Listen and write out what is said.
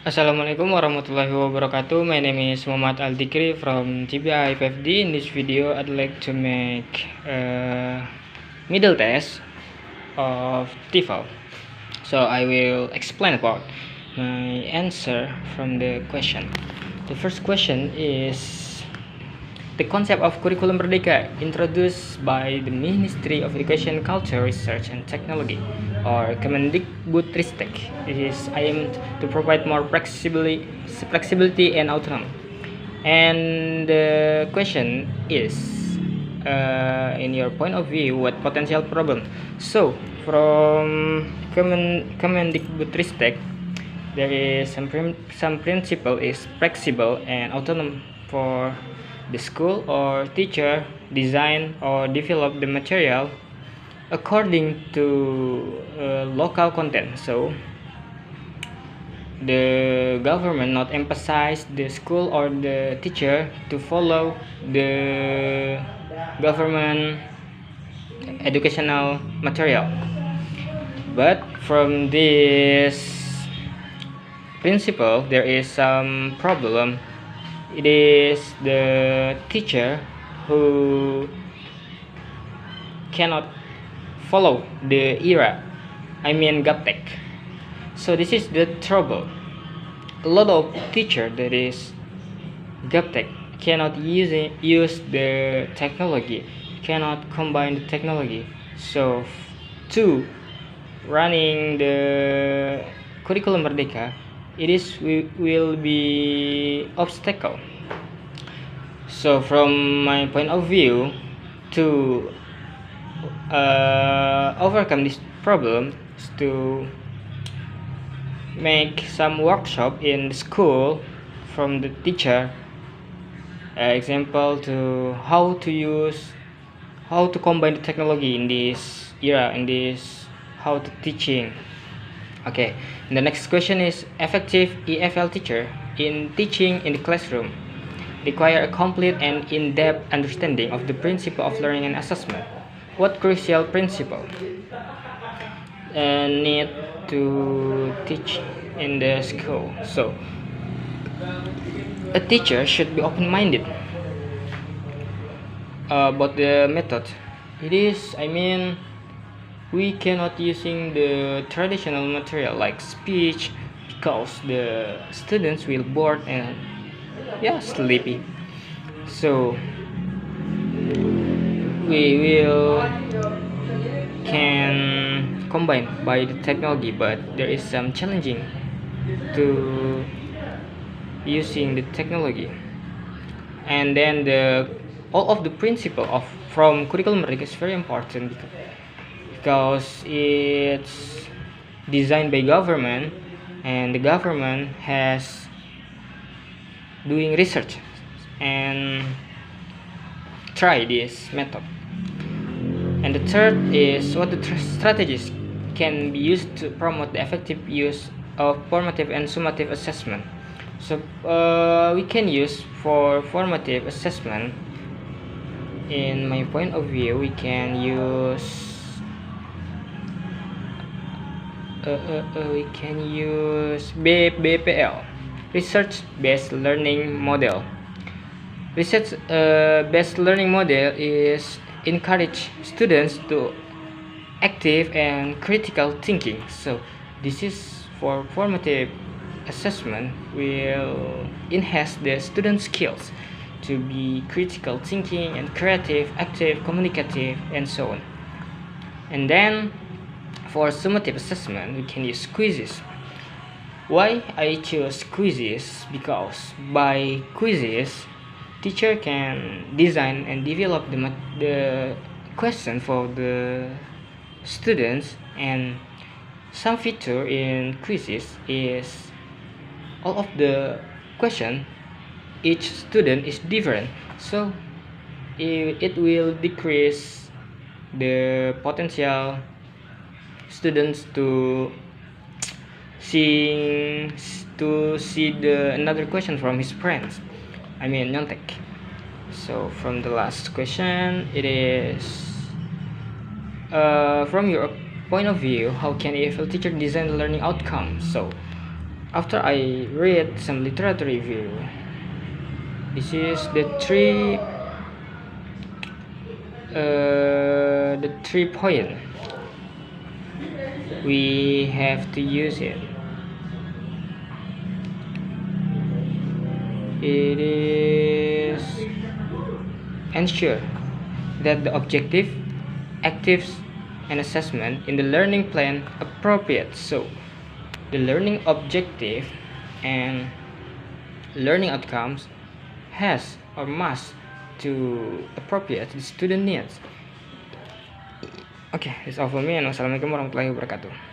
Assalamualaikum warahmatullahi wabarakatuh. My name is Muhammad Aldzikri from TBI 5D. In this video, I'd like to make a middle test of tefl. So I will explain about my answer from the question. The first question is the concept of curriculum Merdeka introduced by the Ministry of Education, Culture, Research and Technology, or Kemendikbudristek, is aimed to provide more flexibility and autonomy. And the question is, in your point of view, what potential problem? So, from Kemendikbudristek, there is some principle is flexible and autonomous for the school or teacher design or develop the material according to local content. So the government not emphasize the school or the teacher to follow the government educational material, but from this principle there is some problem. It is the teacher who cannot follow the era, gaptek. So this is the trouble. A lot of teacher that is gaptek cannot use the technology, cannot combine the technology. So to running the curriculum Merdeka, will be obstacle. So from my point of view, to overcome this problem is to make some workshop in the school from the teacher, example to how to combine the technology in this era, in this how to teaching. Okay, and the next question is effective EFL teacher in teaching in the classroom require a complete and in-depth understanding of the principle of learning and assessment. What crucial principle need to teach in the school? So a teacher should be open-minded about the method. We cannot using the traditional material like speech because the students will bored and sleepy. So we will can combine by the technology, but there is some challenging to using the technology. And then all of the principle of from curriculum Merdeka is very important because it's designed by government, and the government has doing research and try this method. And the third is what the strategies can be used to promote the effective use of formative and summative assessment. So we can use for formative assessment. In my point of view, we can use BPL, research-based learning model. Research-based learning model is encourage students to active and critical thinking. So this is for formative assessment will enhance the student skills to be critical thinking and creative, active, communicative, and so on. And then for summative assessment, we can use quizzes. Why I choose quizzes? Because by quizzes, teacher can design and develop the question for the students. And some feature in quizzes is all of the question each student is different, so it will decrease the potential students to see the another question from his friends, nyontek. So from the last question, it is from your point of view, how can EFL teacher design the learning outcome? So after I read some literature review, this is the three point we have to use it. It is ensure that the objective, actives, and assessment in the learning plan appropriate. So the learning objective and learning outcomes has or must to appropriate the student needs. Okay, that's all for me, and wassalamualaikum warahmatullahi wabarakatuh.